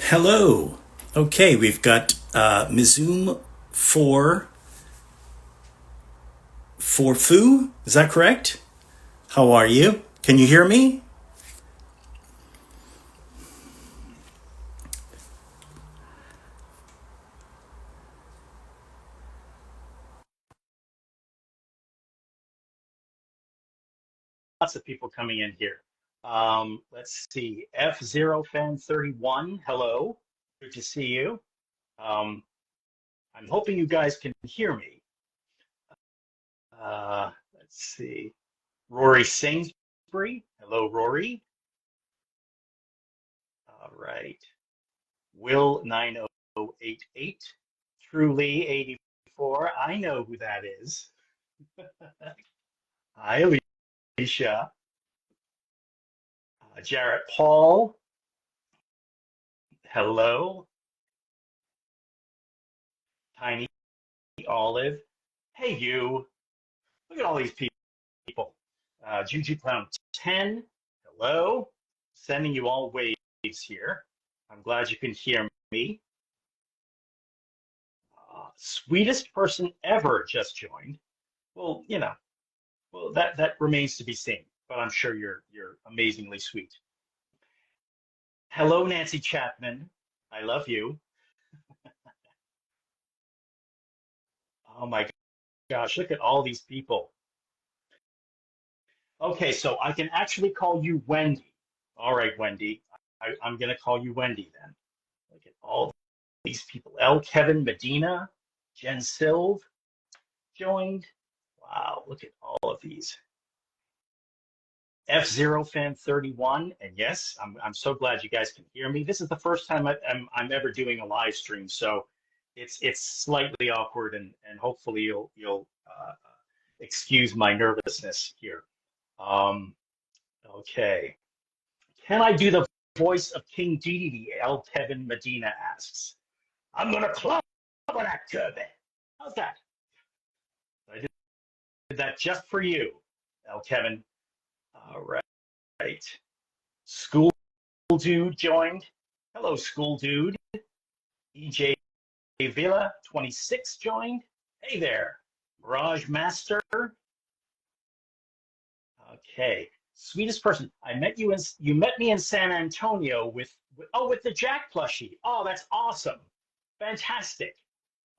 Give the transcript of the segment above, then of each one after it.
Hello. Okay, we've got Mizoom for Foo. Is that correct? How are you? Can you hear me? Lots of people coming in here. Let's see. F0 Fan 31. Hello. Good to see you. Um, I'm hoping you guys can hear me. Let's see. Rory Sainsbury. Hello, Rory. All right. Will 9088. Truly 84. I know who that is. Hi, Alicia. Jarrett Paul. Hello. Tiny Olive. Hey, you. Look at all these people. Juju Clown 10. Hello. Sending you all waves here. I'm glad you can hear me. Sweetest person ever just joined. Well, that remains to be seen, but I'm sure you're amazingly sweet. Hello, Nancy Chapman. I love you. Oh my gosh, look at all these people. Okay, so I can actually call you Wendy. All right, Wendy. I'm going to call you Wendy then. Look at all these people. L. Kevin Medina, Jen Silv joined. Wow, look at all of these. F0 Fan 31. And yes, I'm so glad you guys can hear me. This is the first time I'm ever doing a live stream, so it's slightly awkward, and hopefully you'll excuse my nervousness here. Um, okay. Can I do the voice of King Dedede? L. Kevin Medina asks. I'm gonna club that Kirby. How's that? I did that just for you, L. Kevin. All right. School Dude joined. Hello, School Dude. EJ Villa 26 joined. Hey there. Mirage Master. Okay. Sweetest person. You met me in San Antonio with the Jack plushie. Oh, that's awesome. Fantastic.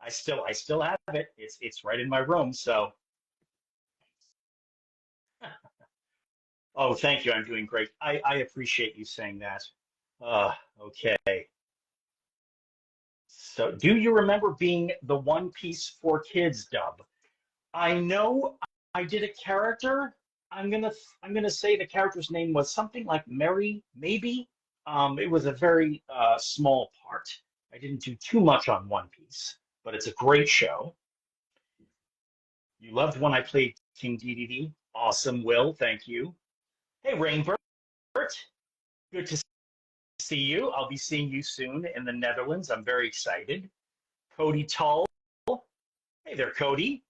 I still have it. It's right in my room. So, oh, thank you. I'm doing great. I appreciate you saying that. Okay. So, do you remember being the One Piece for Kids dub? I know I did a character. I'm gonna say the character's name was something like Mary, maybe. It was a very small part. I didn't do too much on One Piece, but it's a great show. You loved when I played King DDD. Awesome, Will. Thank you. Hey, Rainbird. Good to see you. I'll be seeing you soon in the Netherlands. I'm very excited. Cody Tull. Hey there, Cody.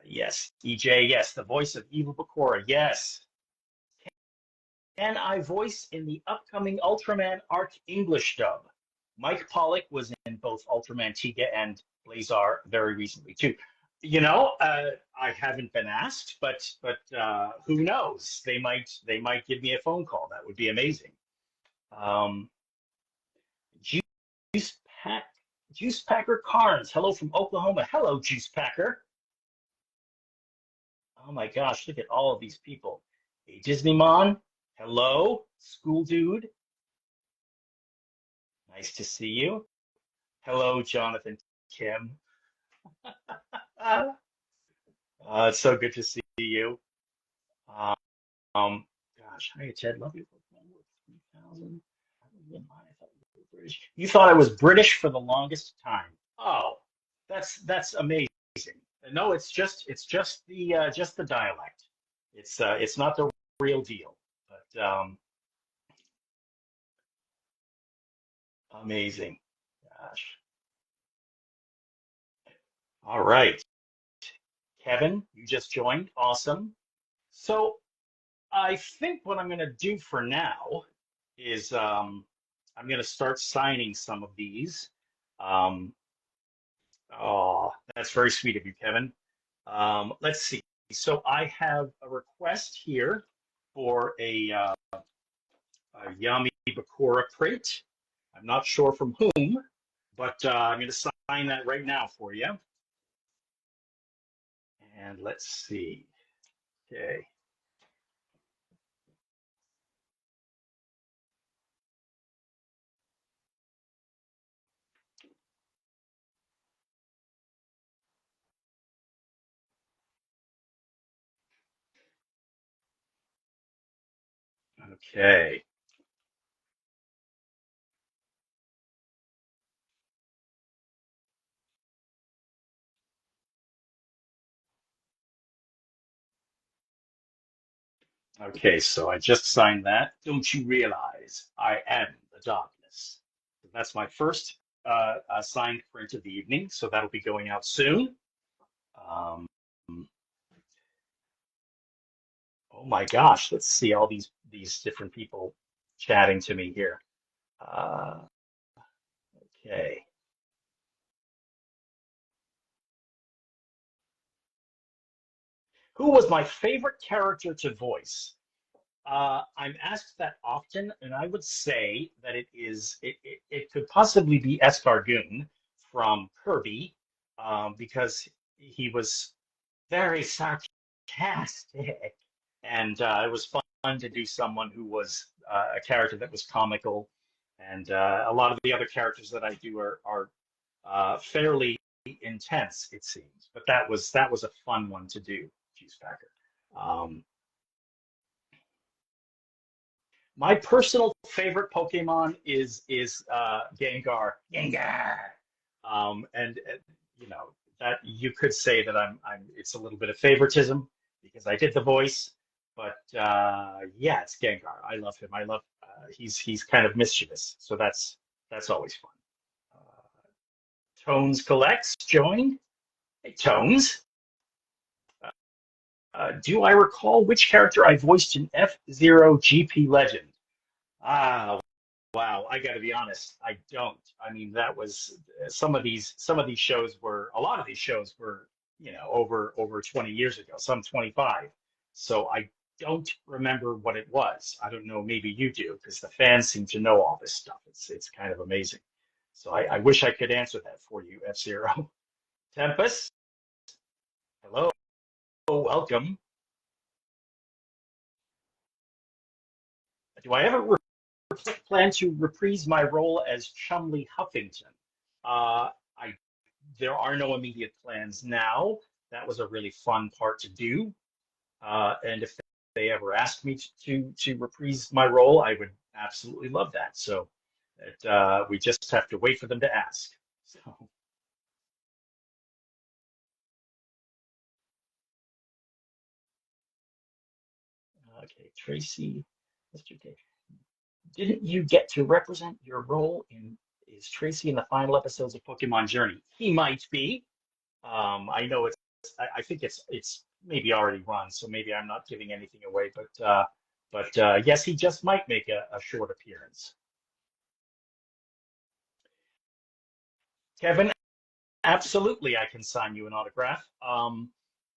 Yes, EJ. Yes, the voice of Eva Bakura. Yes. Can I voice in the upcoming Ultraman Arc English dub? Mike Pollock was in both Ultraman Tiga and Blazar very recently too. I haven't been asked, but who knows? They might give me a phone call. That would be amazing. Um, Juice Pack Juice Packer Carnes. Hello from Oklahoma. Hello, Juice Packer. Oh my gosh, look at all of these people. Hey, Disneymon. Hello, School Dude. Nice to see you. Hello, Jonathan Kim. It's so good to see you. Um, Gosh, hi, Ted. Love you. 3,000. You thought I was British for the longest time. Oh, that's amazing. No, it's just the dialect. It's not the real deal. But amazing. Gosh. All right, Kevin, you just joined. Awesome. So I think what I'm going to do for now is I'm going to start signing some of these. Um, oh, that's very sweet of you, Kevin. Let's see. So I have a request here for a Yami Bakura print. I'm not sure from whom, but I'm going to sign that right now for you. And let's see. Okay. Okay. Okay, so I just signed that. Don't you realize I am the darkness? That's my first signed print of the evening, so that'll be going out soon. Um, oh my gosh, let's see all these different people chatting to me here. Uh, okay. Who was my favorite character to voice? I'm asked that often, and I would say that it could possibly be Escargoon from Kirby, because he was very sarcastic, and it was fun to do someone who was a character that was comical, and a lot of the other characters that I do are fairly intense, it seems. But that was a fun one to do, Juice Packer. Um, My personal favorite Pokemon is Gengar. Gengar. And you know that you could say that I'm it's a little bit of favoritism because I did the voice, but yeah, it's Gengar. I love him. I love he's kind of mischievous, so that's always fun. Tones collects joined. Hey, Tones. Do I recall which character I voiced in F-Zero GP Legend? Ah, wow, I got to be honest, I don't. I mean, that was some of these shows were a lot of these shows were, over 20 years ago, some 25. So I don't remember what it was. I don't know, maybe you do, because the fans seem to know all this stuff. It's kind of amazing. So I wish I could answer that for you, F-Zero. Tempest, hello, welcome. Do I ever plan to reprise my role as Chumley Huffington? I There are no immediate plans now. That was a really fun part to do, and if they ever asked me to reprise my role, I would absolutely love that. So we just have to wait for them to ask. So, okay, Tracy, Mr. K, didn't you get to represent your role in? Is Tracy in the final episodes of Pokemon Journey? He might be. I know I think it's maybe already run, so maybe I'm not giving anything away, but yes, he just might make a short appearance. Kevin, absolutely, I can sign you an autograph.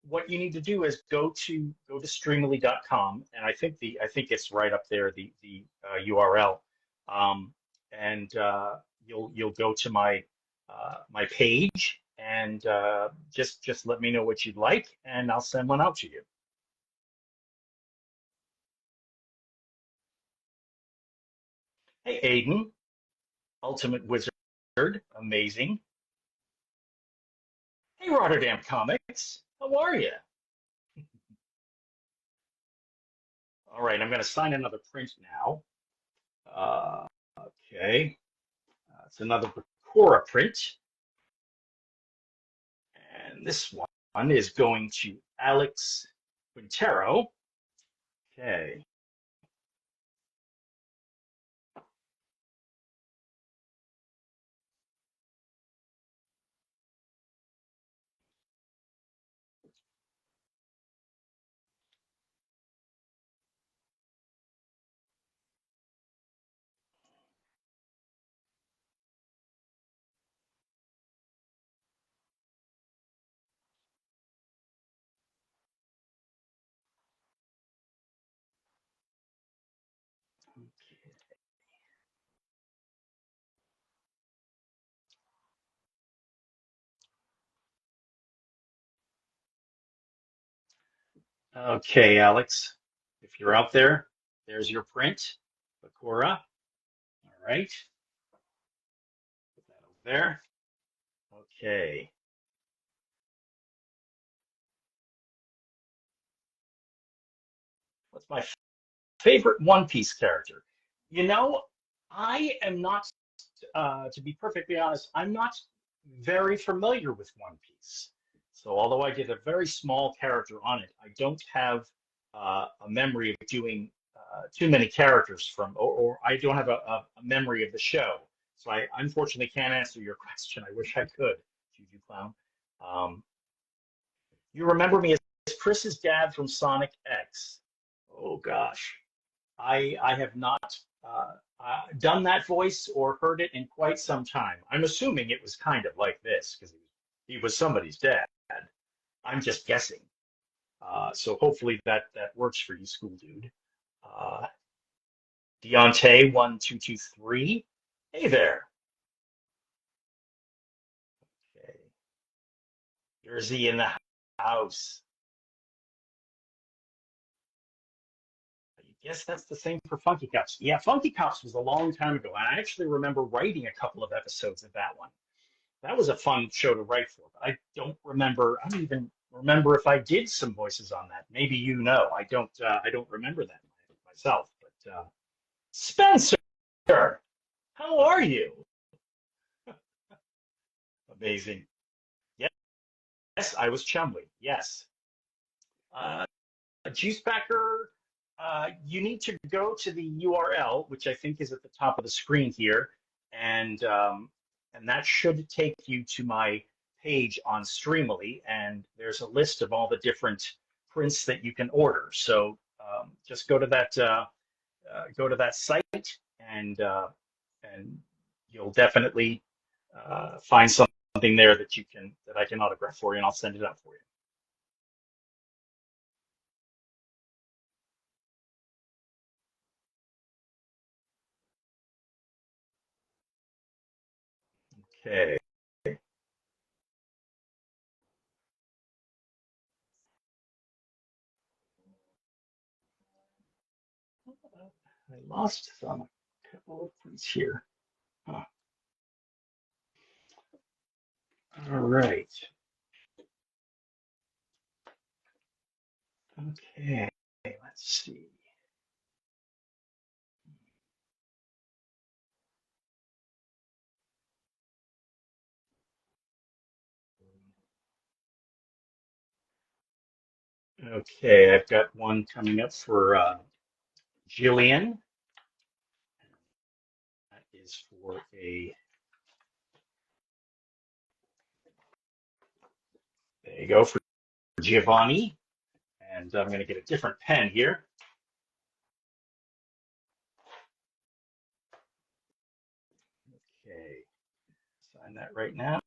What you need to do is go to streamily.com, and I think it's right up there, the URL, and you'll go to my page, and just let me know what you'd like, and I'll send one out to you. Hey, Aiden, Ultimate Wizard, amazing. Hey, Rotterdam Comics, how are you? All right, I'm going to sign another print now. Okay, it's another Bakura print, and this one is going to Alex Quintero. Okay, Okay, Alex, if you're out there, there's your print, Bakura. All right, put that over there. Okay, what's my favorite One Piece character? You know, I am not, to be perfectly honest, I'm not very familiar with One Piece. So although I did a very small character on it, I don't have a memory of doing too many characters or I don't have a memory of the show. So I unfortunately can't answer your question. I wish I could, Juju Clown. Um, you remember me as Chris's dad from Sonic X. Oh gosh. I have not done that voice or heard it in quite some time. I'm assuming it was kind of like this because he was somebody's dad. I'm just guessing. So hopefully that works for you, school dude. Uh, Deontay 1223. Hey there. Okay. Jersey in the house. I guess that's the same for Funky Cups. Yeah, Funky Cups was a long time ago. And I actually remember writing a couple of episodes of that one. That was a fun show to write for, but I don't remember. I don't even remember if I did some voices on that. Maybe you know. I don't. I don't remember that myself. But Spencer, how are you? Amazing. Yes, I was Chumley. Yes. Uh, Juice Packer, you need to go to the URL, which I think is at the top of the screen here, and that should take you to my page on Streamily, and there's a list of all the different prints that you can order. So just go to that site, and you'll definitely find something there that I can autograph for you, and I'll send it out for you. Okay. I lost some a couple of prints here. Huh. All right. Okay. Let's see. Okay, I've got one coming up for Jillian. That is for a. There you go for Giovanni. And I'm going to get a different pen here. Okay. Sign that right now.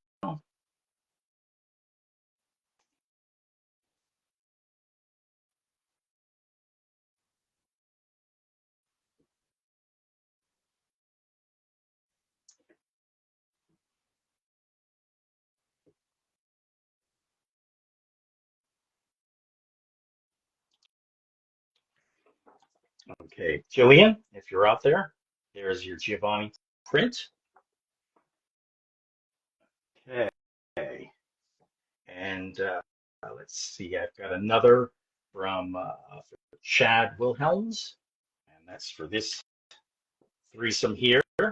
Okay, Jillian, if you're out there, there's your Giovanni print. Okay. And let's see, I've got another from Chad Wilhelms, and that's for this threesome here. Okay.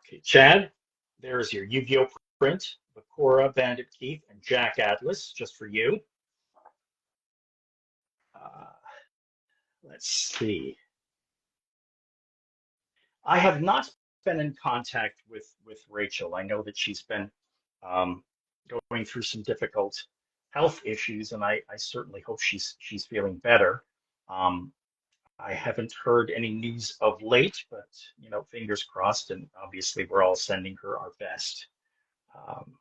Okay, Chad, there's your Yu-Gi-Oh print, Bakura, Bandit Keith, and Jack Atlas, just for you. Uh, let's see. I have not been in contact with Rachel. I know that she's been um, going through some difficult health issues, and I certainly hope she's feeling better. Um, I haven't heard any news of late, but fingers crossed. And obviously, we're all sending her our best. Um,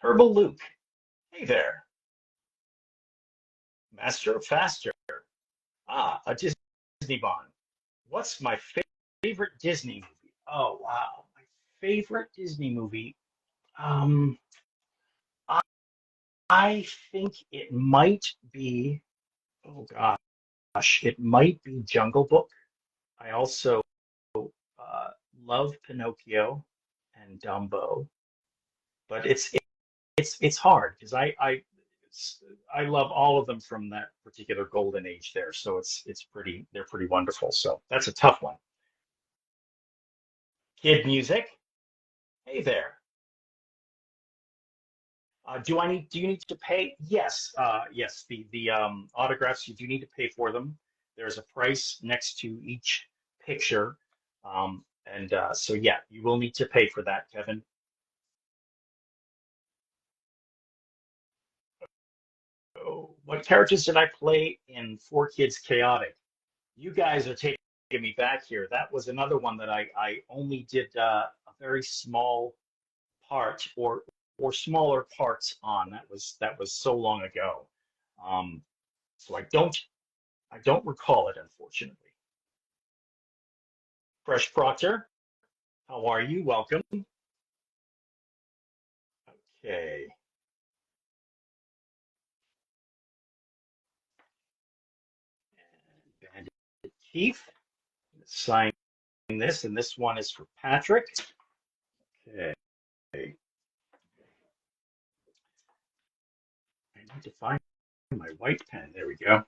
Herbal Luke, hey there, Master of Faster. A Disney Bond. What's my favorite Disney movie? Oh wow, my favorite Disney movie. Um, I, I think it might be. Oh gosh, it might be Jungle Book. I also uh, love Pinocchio and Dumbo, but it's hard because I love all of them from that particular golden age there. So it's pretty they're pretty wonderful. So that's a tough one. Kid music. Hey there. Do you need to pay? Yes, yes. The autographs you do need to pay for them. There's a price next to each picture, and so yeah, you will need to pay for that, Kevin. Oh, what characters did I play in Four Kids Chaotic? You guys are taking me back here. That was another one that I only did a very small part or smaller parts on. That was so long ago. Um, so I don't recall it, unfortunately. Fresh Proctor, how are you? Welcome. Okay. Bandit Keith, sign this, and this one is for Patrick. Okay. I need to find my white pen. There we go.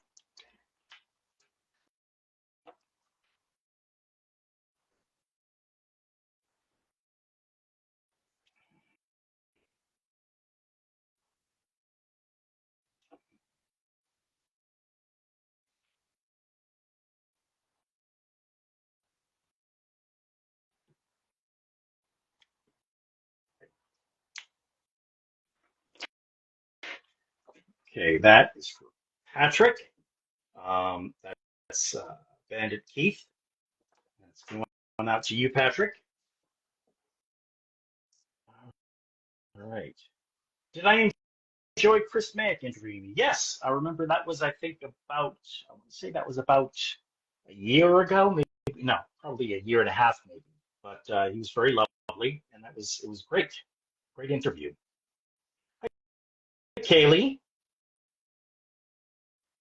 Okay, that is for Patrick. That's Bandit Keith. That's going out to you, Patrick. All right. Did I enjoy Chris Mack interviewing me? Yes, I remember that was, I think, about, I want to say that was about a year ago, maybe, no, probably a year and a half, maybe. But he was very lovely, and it was great. Great interview. Hi, Kaylee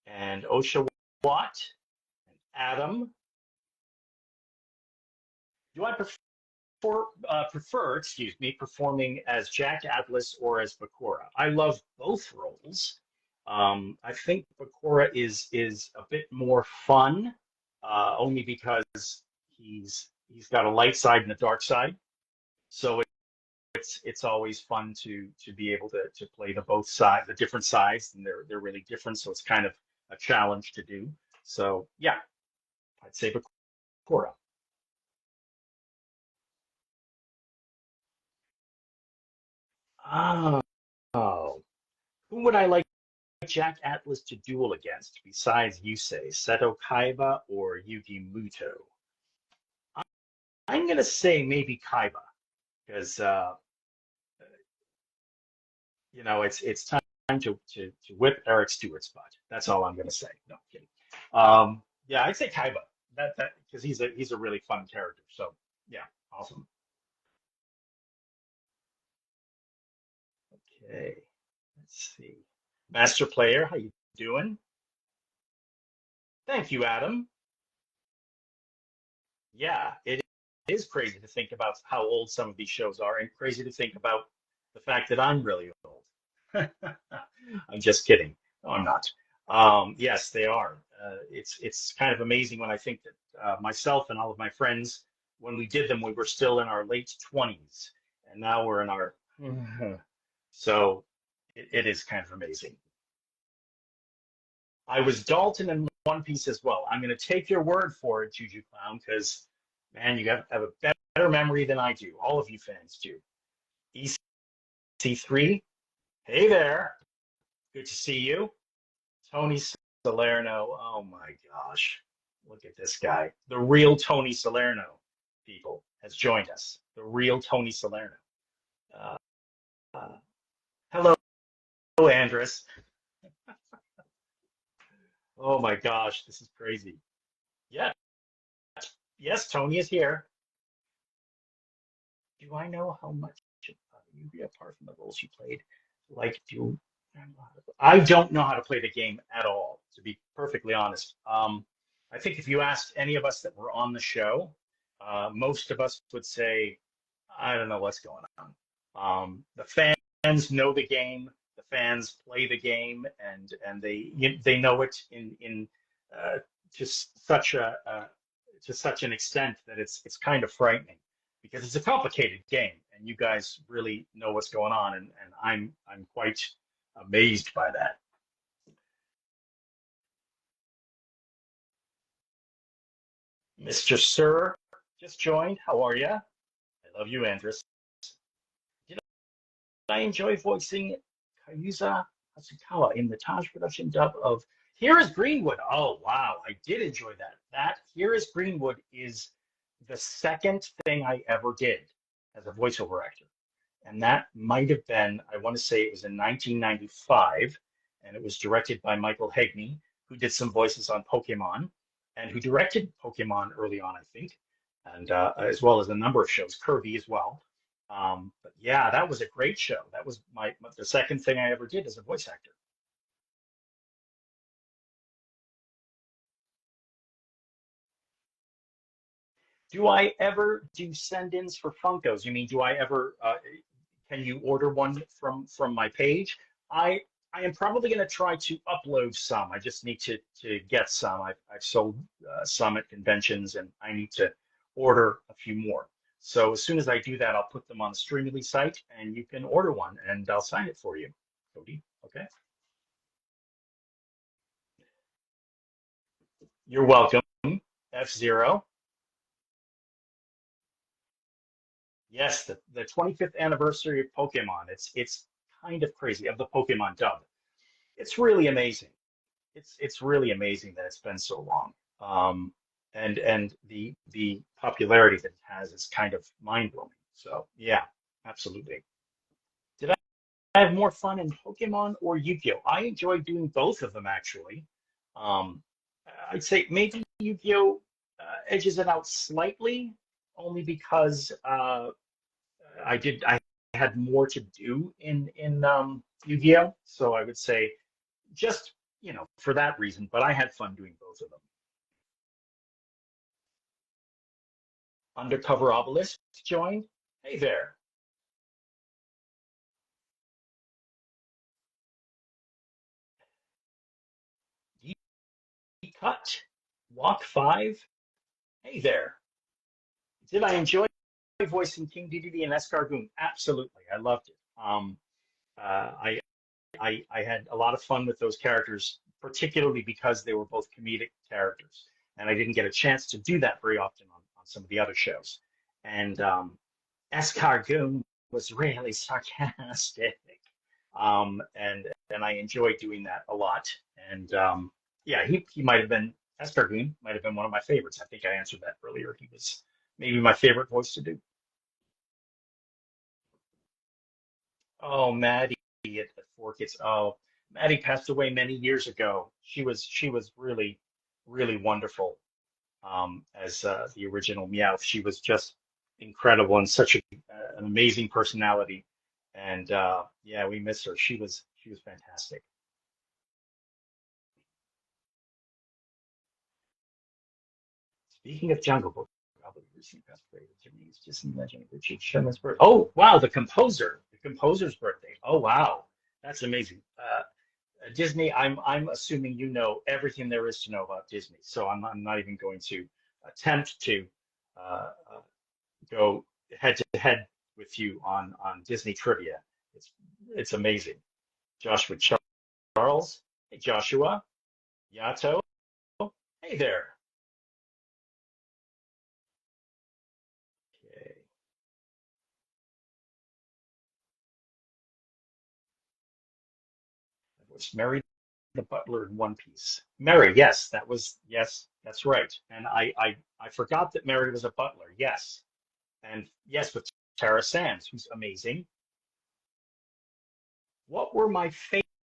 and Osha Watt and Adam. Do I excuse me, performing as Jack Atlas or as Bakura? I love both roles. I think Bakura is a bit more fun, only because he's got a light side and a dark side. So it's always fun to be able to play the both sides, the different sides, and they're really different. So it's kind of a challenge to do. So yeah, I'd say Bakura. Oh, who would I like Jack Atlas to duel against besides Yusei, Seto Kaiba, or Yugi Muto? I'm gonna say maybe Kaiba because it's time to whip Eric Stewart's butt. That's all I'm gonna say. No I'm kidding. Yeah, I'd say Kaiba. That because he's a really fun character. So yeah, awesome. Okay, let's see. Master Player, how you doing? Thank you, Adam. Yeah, it is crazy to think about how old some of these shows are, and crazy to think about the fact that I'm really old. I'm just kidding. No, I'm not. Yes, they are. It's kind of amazing when I think that myself and all of my friends, when we did them, we were still in our late 20s, and now we're in our. So it is kind of amazing. I was Dalton in One Piece as well. I'm going to take your word for it, Juju Clown, because man, you have a better memory than I do. All of you fans do. EC3, hey there. Good to see you. Tony Salerno. Oh my gosh. Look at this guy. The real Tony Salerno, people, has joined us. The real Tony Salerno. Uh, uh, hello, Andres. Oh my gosh, this is crazy. Yeah, yes, Tony is here. Do I know how much you, apart from the roles you played, like do I don't know how to play the game at all, to be perfectly honest. I think if you asked any of us that were on the show, most of us would say, I don't know what's going on. The fans know the game, the fans play the game, and they know it in uh, to such to such an extent that it's kind of frightening because it's a complicated game, and you guys really know what's going on, and I'm quite amazed by that. Mr. Sir just joined. How are you? I love you, Andres. Did I enjoy voicing Kayuza Hasukawa in the Taj production dub of Here is Greenwood? Oh, wow. I did enjoy that. That Here is Greenwood is the second thing I ever did as a voiceover actor. And that might have been, I want to say it was in 1995, and it was directed by Michael Hegney, who did some voices on Pokemon, and who directed Pokemon early on, I think, and as well as a number of shows, Kirby as well. But yeah, that was a great show. That was the second thing I ever did as a voice actor. Do I ever do send-ins for Funkos? You mean, do I ever can you order one from my page? I I am probably going to try to upload some. I just need to get some. I've sold some at conventions, and I need to order a few more. So as soon as I do that, I'll put them on the Streamily site, and you can order one, and I'll sign it for you, Cody. Okay. You're welcome. F-Zero. Yes, the 25th anniversary of Pokemon. It's kind of crazy of the Pokemon dub. It's really amazing. It's really amazing that it's been so long. And the popularity that it has is kind of mind blowing. So yeah, absolutely. Did I have more fun in Pokemon or Yu-Gi-Oh? I enjoy doing both of them actually. Um, I'd say maybe Yu-Gi-Oh edges it out slightly, only because I had more to do in Yu-Gi-Oh. So I would say just for that reason. But I had fun doing both of them. Undercover Obelisk joined. Hey there. Cut. Walk 5. Hey there. Did I enjoy voicing King Dedede and Escargoon? Absolutely. I loved it. I, I had a lot of fun with those characters, particularly because they were both comedic characters. And I didn't get a chance to do that very often on some of the other shows. And Escargoon was really sarcastic. And I enjoyed doing that a lot. And yeah, he might have been Escargoon might have been one of my favorites. I think I answered that earlier. He was maybe my favorite voice to do. Oh, Maddie at Four Kids. Oh, Maddie passed away many years ago. She was really wonderful as the original Meowth. She was just incredible and such an amazing personality. And yeah, we miss her. She was fantastic. Speaking of Jungle Book, probably recent best favorite to me is Disney Legend of Richard Sherman's birthday. Oh wow, the composer's birthday. Oh wow, that's amazing. Disney, I'm assuming you know everything there is to know about Disney, so I'm not even going to attempt to uh, go head to head with you on Disney trivia. It's it's amazing. Joshua Charles, hey Joshua, Yato, hey there. Okay. I was married the butler in One Piece? Mary, yes, yes, that's right. And I forgot that Mary was a butler. Yes. And yes, with Tara Sands, who's amazing. What were my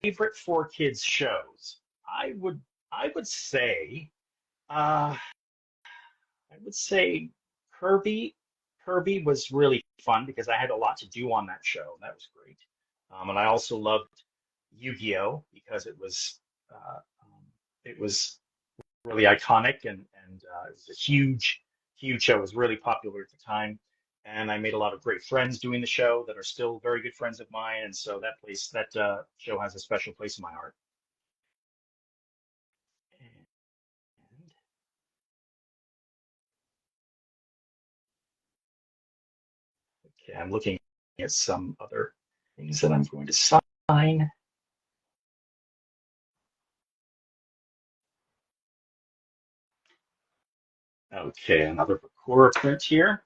favorite four kids shows? I would I would say uh I would say Kirby. Kirby was really fun because I had a lot to do on that show. That was great. And I also loved Yu-Gi-Oh because it was really iconic and it was a huge show. It was really popular at the time, and I made a lot of great friends doing the show that are still very good friends of mine. And so that show has a special place in my heart. And, okay, I'm looking at some other things that I'm going to sign. Okay, another Bakura print here.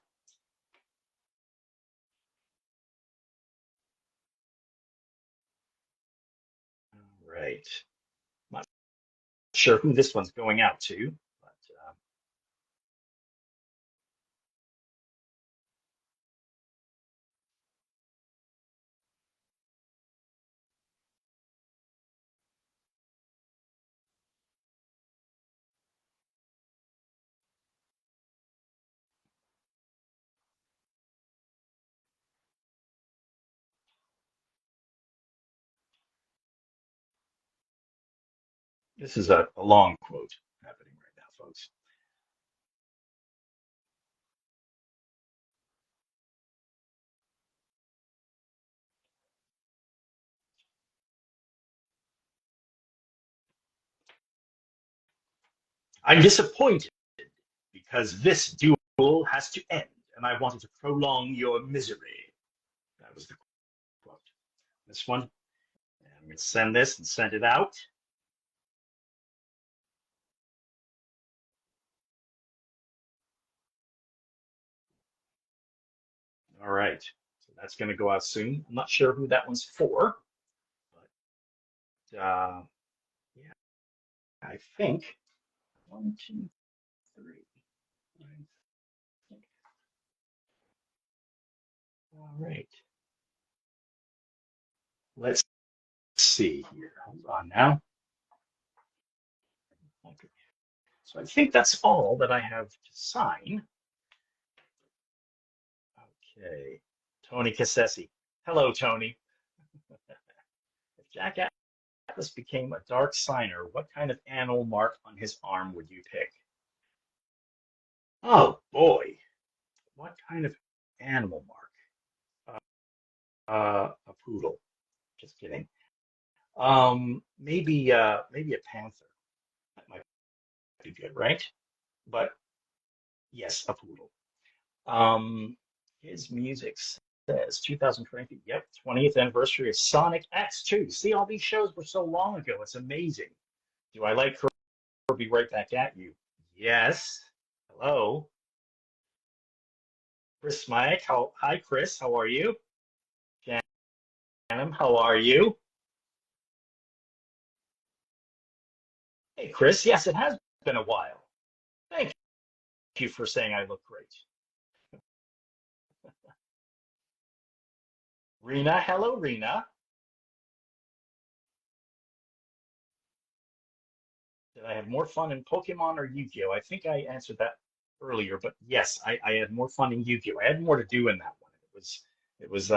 All right. Not sure who this one's going out to, but this is a long quote happening right now, folks. I'm disappointed because this duel has to end, and I wanted to prolong your misery. That was the quote. This one, I'm going to send this and send it out. All right, so that's going to go out soon. I'm not sure who that one's for, but yeah, I think one, two, three. All right, let's see here. Hold on now. Okay. So I think that's all that I have to sign. Okay. Tony Cassesi. Hello, Tony. If Jack Atlas became a dark signer, what kind of animal mark on his arm would you pick? Oh boy, what kind of animal mark? A poodle. Just kidding. Maybe a panther. That might be good, right? But yes, a poodle. Um, his music says 2020. Yep, 20th anniversary of Sonic X2. See, all these shows were so long ago. It's amazing. Do I like Kirby right back at you? Yes. Hello, Chris Mike. Hi, Chris. How are you? Shannon, how are you? Hey, Chris. Yes, it has been a while. Thank you for saying I look great. Rena, hello, Rena. Did I have more fun in Pokemon or Yu-Gi-Oh? I think I answered that earlier, but yes, I had more fun in Yu-Gi-Oh. I had more to do in that one. It was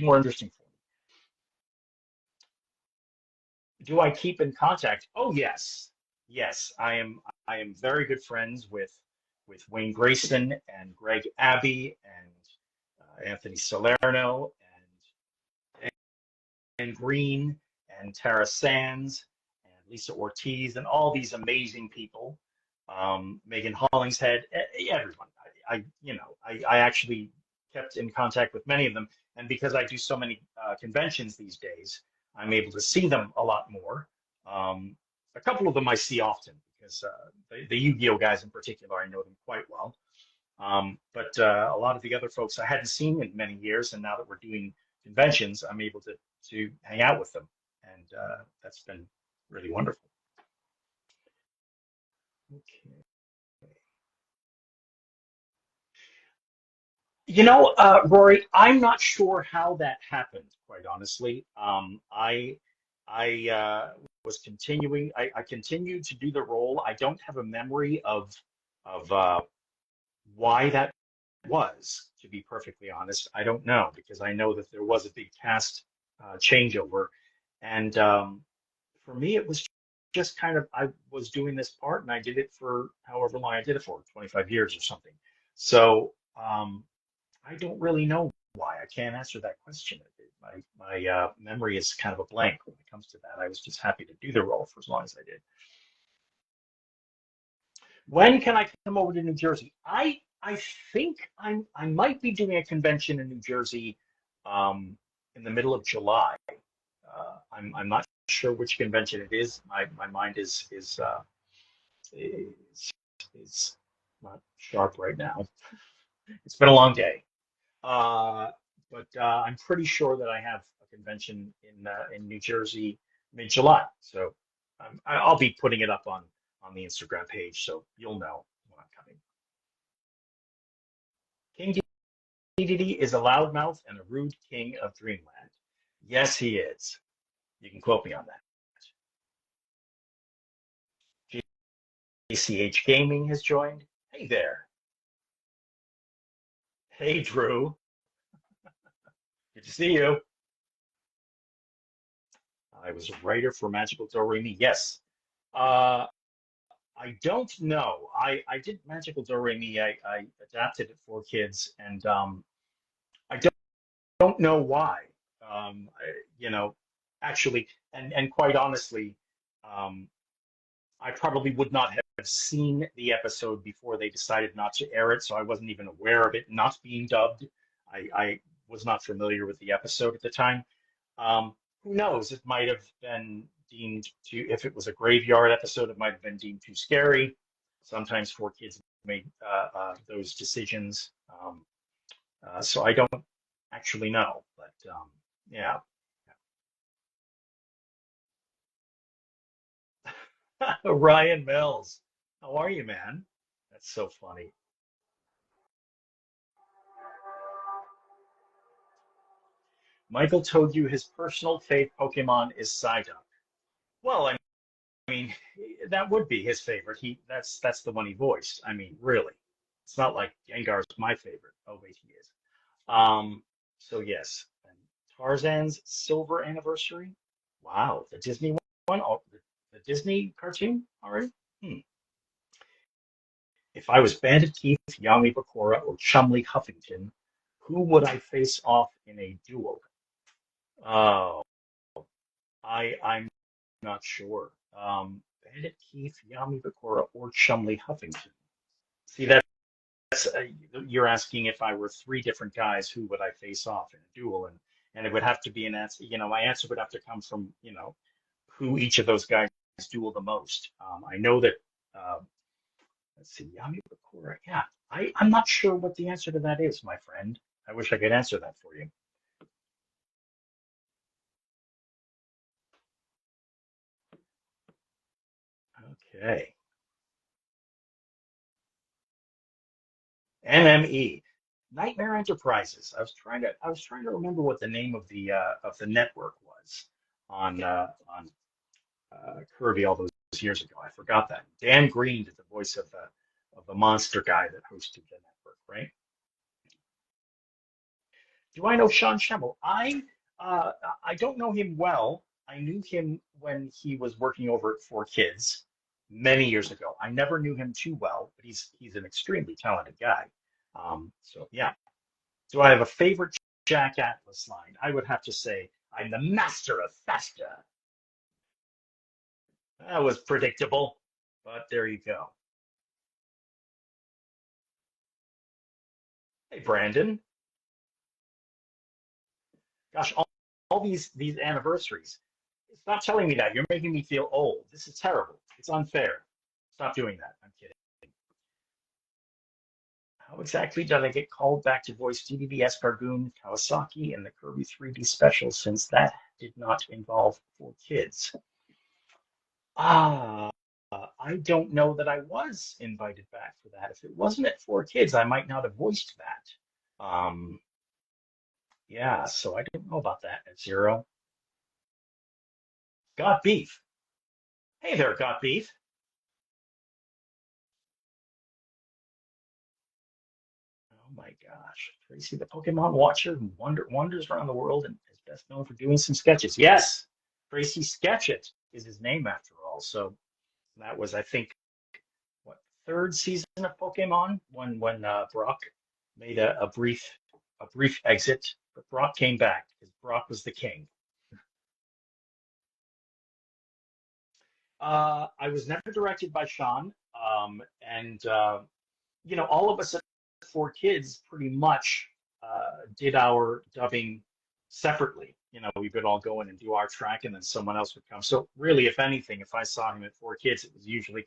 more interesting for me. Do I keep in contact? Oh yes. Yes, I am very good friends with Wayne Grayson and Greg Abbey and Anthony Salerno and Green and Tara Sands and Lisa Ortiz and all these amazing people. Megan Hollingshead, everyone. I actually kept in contact with many of them, and because I do so many conventions these days, I'm able to see them a lot more. Um, a couple of them I see often because the Yu-Gi-Oh guys in particular, I know them quite well. But a lot of the other folks I hadn't seen in many years, and now that we're doing conventions, I'm able to hang out with them, and that's been Really wonderful. Okay. Rory, I'm not sure how that happened, quite honestly. I was continuing. I continued to do the role. I don't have a memory of why that was, to be perfectly honest. I don't know because I know that there was a big cast changeover, and for me, it was just kind of I was doing this part, and I did it for however long I did it for, 25 years or something. So. I don't really know why. I can't answer that question. My memory is kind of a blank when it comes to that. I was just happy to do the role for as long as I did. When can I come over to New Jersey? I think I might be doing a convention in New Jersey in the middle of July. I'm not sure which convention it is. My mind is is not sharp right now. It's been a long day. Uh, but I'm pretty sure that I have a convention in New Jersey mid-July. So I'll be putting it up on the Instagram page, so you'll know when I'm coming. King DDD is a loudmouth and a rude king of Dreamland. Yes, he is. You can quote me on that. GCH Gaming has joined. Hey there. Hey, Drew. Good to see you. I was a writer for Magical Doremi. Yes. Uh, I don't know. I did Magical Doremi. I adapted it for kids, and I don't know why. You know, actually, and quite honestly, um, I probably would not have seen the episode before they decided not to air it, so I wasn't even aware of it not being dubbed. I was not familiar with the episode at the time. Who knows? It might have been deemed too, if it was a graveyard episode, it might have been deemed too scary. Sometimes for kids make those decisions. So I don't actually know, but yeah. Ryan Mills, how are you, man? That's so funny. Michael told you his personal favorite Pokemon is Psyduck. Well, I mean, that would be his favorite. That's the one he voiced. I mean, really. It's not like Gengar's my favorite. Oh, wait, he is. So yes, and Tarzan's silver anniversary. Wow, the Disney one, oh, the Disney cartoon already. Hmm. If I was Bandit Keith, Yami Bakura, or Chumley Huffington, who would I face off in a duel? Oh, I'm not sure. Bandit Keith, Yami Bakura, or Chumley Huffington. See, you're asking if I were three different guys, who would I face off in a duel, and it would have to be an answer. My answer would have to come from who each of those guys duel the most. I know that. Let's see, Yami Bakura. Yeah, I'm not sure what the answer to that is, my friend. I wish I could answer that for you. Okay. NME, Nightmare Enterprises. I was trying to remember what the name of the network was on Kirby all those years ago. I forgot that. Dan Green did the voice of the monster guy that hosted the network, right? Do I know Sean Schemmel? Uh, I don't know him well. I knew him when he was working over at 4Kids many years ago. I never knew him too well, but he's an extremely talented guy. So yeah. Do I have a favorite Jack Atlas line? I would have to say I'm the master of faster. That was predictable, but there you go. Hey, Brandon. Gosh, all these anniversaries. Stop telling me that. You're making me feel old. This is terrible. It's unfair. Stop doing that. I'm kidding. How exactly did I get called back to voice DDD Escargoon Kawasaki in the Kirby 3D special, since that did not involve 4Kids? Ah, I don't know that I was invited back for that. If it wasn't at Four Kids, I might not have voiced that. Yeah, so I don't know about that at Zero. Got Beef. Hey there, Got Beef. Oh my gosh. Tracy, the Pokemon watcher who wanders around the world and is best known for doing some sketches. Yes, Tracy Sketchit is his name after all. So that was, I think, what, third season of Pokemon when Brock made a brief exit, but Brock came back because Brock was the king. I was never directed by Sean, and all of us at Four Kids pretty much did our dubbing separately. We would all go in and do our track, and then someone else would come. So really, if anything, if I saw him at Four Kids, it was usually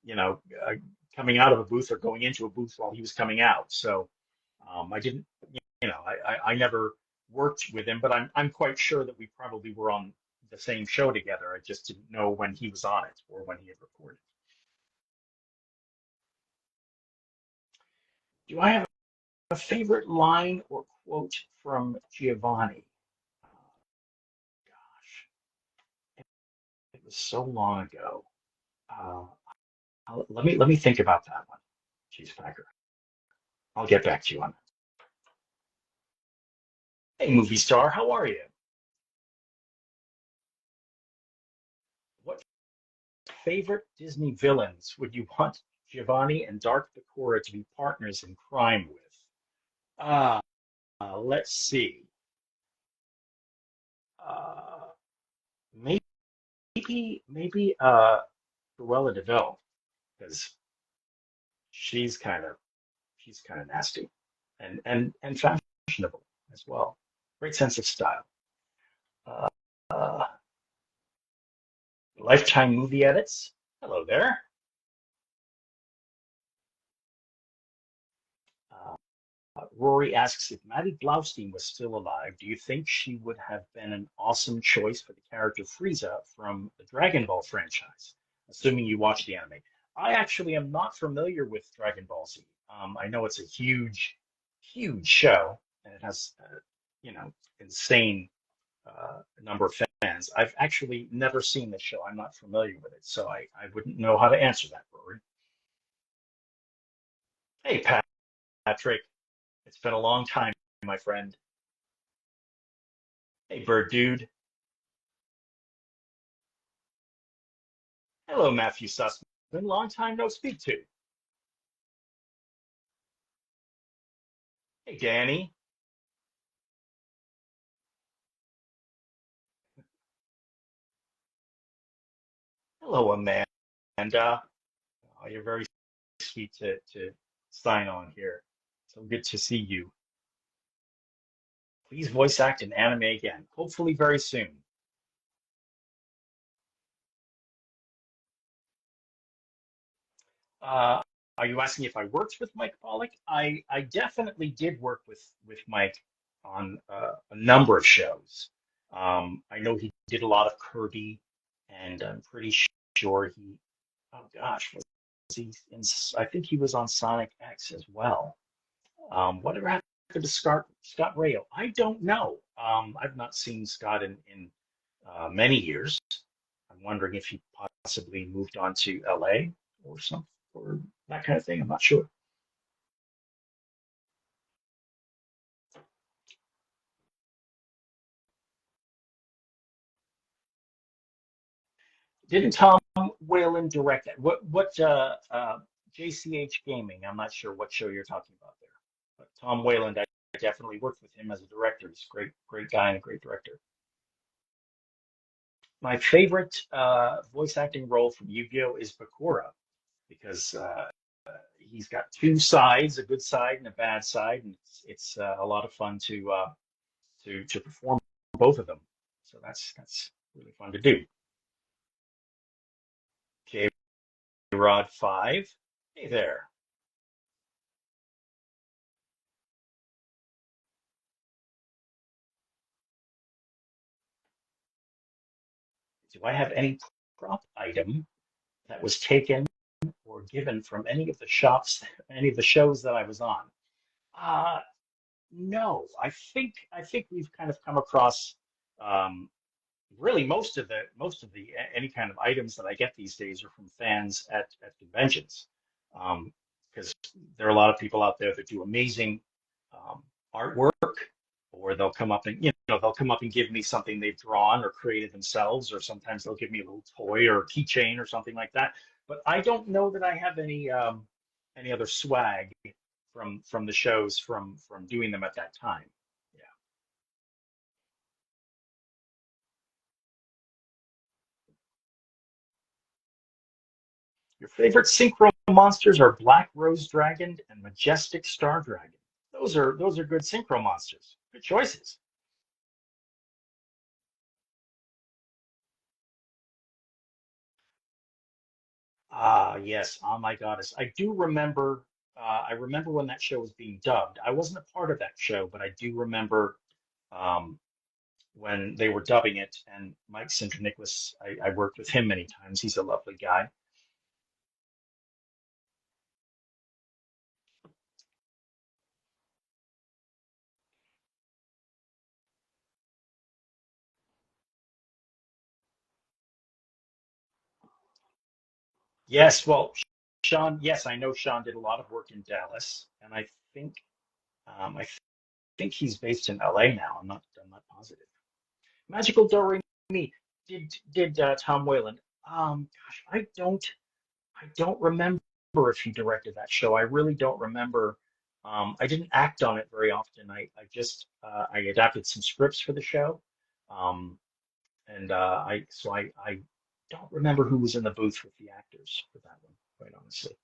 you know, uh, coming out of a booth or going into a booth while he was coming out. So I didn't, I never worked with him, but I'm quite sure that we probably were on the same show together. I just didn't know when he was on it or when he had recorded. Do I have a favorite line or quote from Giovanni? Oh, gosh, it was so long ago. Uh, let me think about that one. Cheese Packer. I'll get back to you on that. Hey, movie star, how are you? What favorite Disney villains would you want Giovanni and Dark Bakura to be partners in crime with? Uh, let's see. Uh, maybe Cruella de Vil, because she's kind of she's kind of nasty and fashionable as well. Great sense of style. Uh, uh, Lifetime movie edits. Hello there. Uh, Rory asks if Maddie Blaustein was still alive, do you think she would have been an awesome choice for the character Frieza from the Dragon Ball franchise? Assuming you watch the anime. I actually am not familiar with Dragon Ball Z. I know it's a huge, huge show, and it has, insane number of fans. I've actually never seen the show. I'm not familiar with it, so I wouldn't know how to answer that, Rory. Hey, Patrick. It's been a long time, my friend. Hey, Bird Dude. Hello, Matthew Sussman. Long time no speak to. Hey, Danny. Hello, Amanda. Oh, you're very sweet to sign on here. So good to see you. Please voice act in anime again, hopefully very soon. Uh, are you asking if I worked with Mike Pollock? I definitely did work with Mike on a number of shows. I know he did a lot of Kirby, and I'm pretty sure oh gosh, was he in, I think he was on Sonic X as well. Whatever happened to Scott Rayo? I don't know. I've not seen Scott in many years. I'm wondering if he possibly moved on to LA or something or that kind of thing. I'm not sure. Didn't Tom Whalen direct that? What JCH Gaming? I'm not sure what show you're talking about there. But Tom Whalen, I definitely worked with him as a director. He's a great guy and a great director. My favorite voice acting role from Yu-Gi-Oh is Bakura because he's got two sides, a good side and a bad side, and it's a lot of fun to perform both of them. So that's really fun to do. J Rod 5. Hey there. Do I have any prop item that was taken or given from any of the shops, any of the shows that I was on? Uh, no, I think we've kind of come across um, really most of the any kind of items that I get these days are from fans at conventions, because there are a lot of people out there that do amazing um, artwork, or they'll come up and they'll come up and give me something they've drawn or created themselves, or sometimes they'll give me a little toy or a keychain or something like that. But I don't know that I have any other swag from the shows from doing them at that time. Yeah. Your favorite synchro monsters are Black Rose Dragon and Majestic Star Dragon. Those are good synchro monsters. Good choices. Ah, yes. Oh my goddess. I do remember. I remember when that show was being dubbed. I wasn't a part of that show, but I do remember um, when they were dubbing it. And Mike Sinterniklaas, I worked with him many times. He's a lovely guy. Yes. Well, Sean. Yes, I know Sean did a lot of work in Dallas, and I think he's based in LA now. I'm not positive. Magical Doremi. Did Tom Whalen? Gosh, I don't remember if he directed that show. I really don't remember. I didn't act on it very often. I just I adapted some scripts for the show, um, and I don't remember who was in the booth with the actors for that one, quite honestly.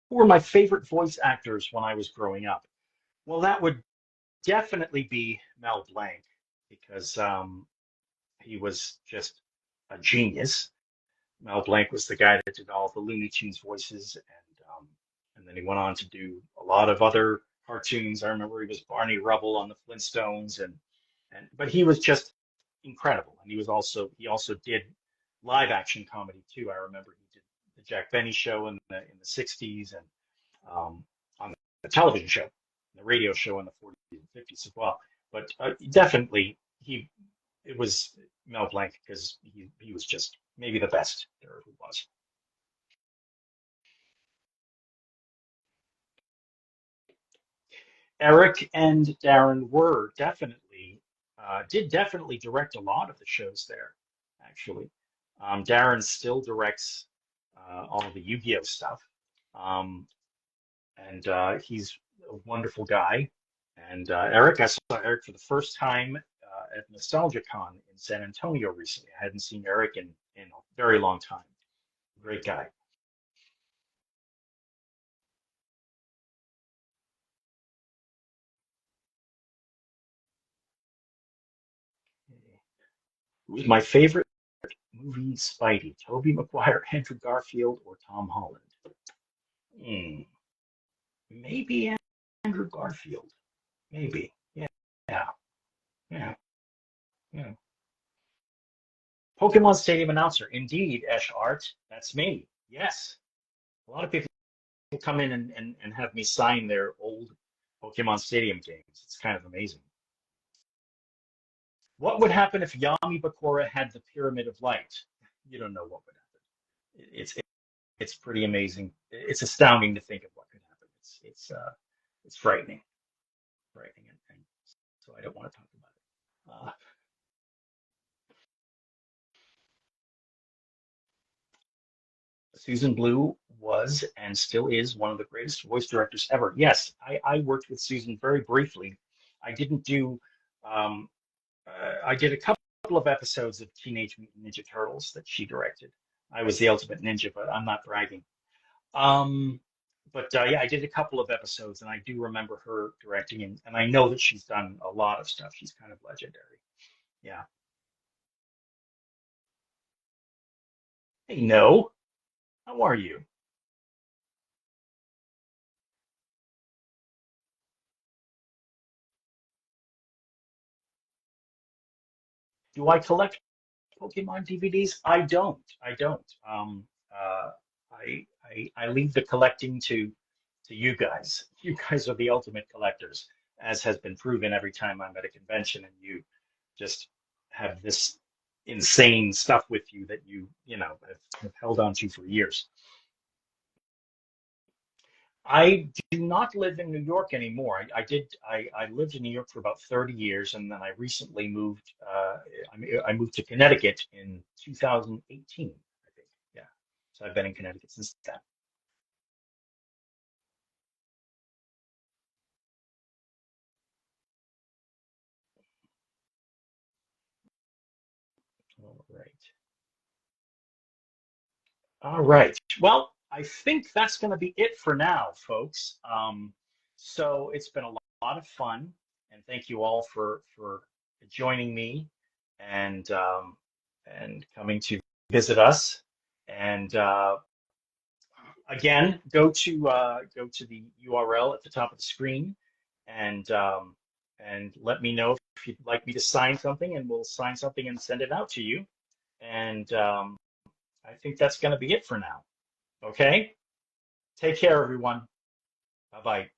Who were my favorite voice actors when I was growing up? Well, that would definitely be Mel Blanc because he was just a genius. Mel Blanc was the guy that did all the Looney Tunes voices, and then he went on to do a lot of other cartoons. I remember he was Barney Rubble on the Flintstones, and but he was just incredible. And he also did live action comedy too. I remember he did the Jack Benny show in the '60s, and on the television show, the radio show in the '40s and '50s as well. But definitely he it was Mel Blanc because he was just maybe the best there ever was. Eric and Darren were definitely did definitely direct a lot of the shows there, actually. Darren still directs all of the Yu-Gi-Oh stuff, um, and he's a wonderful guy. And Eric, I saw Eric for the first time at NostalgiaCon in San Antonio recently. I hadn't seen Eric in a very long time. Great guy. Who's my favorite movie? Spidey, Tobey Maguire, Andrew Garfield, or Tom Holland? Hmm, maybe Andrew Garfield. Maybe. Yeah. Yeah. Yeah. Yeah. Pokemon Stadium announcer. Indeed, Esh Art. That's me. Yes. A lot of people come in and have me sign their old Pokemon Stadium games. It's kind of amazing. What would happen if Yami Bakura had the Pyramid of Light? You don't know what would happen. It's pretty amazing. It's astounding to think of what could happen. It's frightening, frightening, and so I don't want to talk about it. Susan Blue was and still is one of the greatest voice directors ever. Yes, I worked with Susan very briefly. I didn't do, um, I did a couple of episodes of Teenage Mutant Ninja Turtles that she directed. I was the ultimate ninja, but I'm not bragging. Um, but yeah, I did a couple of episodes, and I do remember her directing, and I know that she's done a lot of stuff. She's kind of legendary. Yeah. Hey, no, how are you? Do I collect Pokemon DVDs? I don't. I don't. I leave the collecting to you guys. You guys are the ultimate collectors, as has been proven every time I'm at a convention and you just have this insane stuff with you that have held on to for years. I do not live in New York anymore. I lived in New York for about 30 years, and then I recently moved. I moved to Connecticut in 2018, I think. Yeah. So I've been in Connecticut since then. All right. All right. Well, I think that's going to be it for now, folks. So it's been a lot of fun, and thank you all for joining me and coming to visit us. And again, go to the URL at the top of the screen and let me know if you'd like me to sign something, and we'll sign something and send it out to you. And I think that's going to be it for now. Okay? Take care, everyone. Bye bye.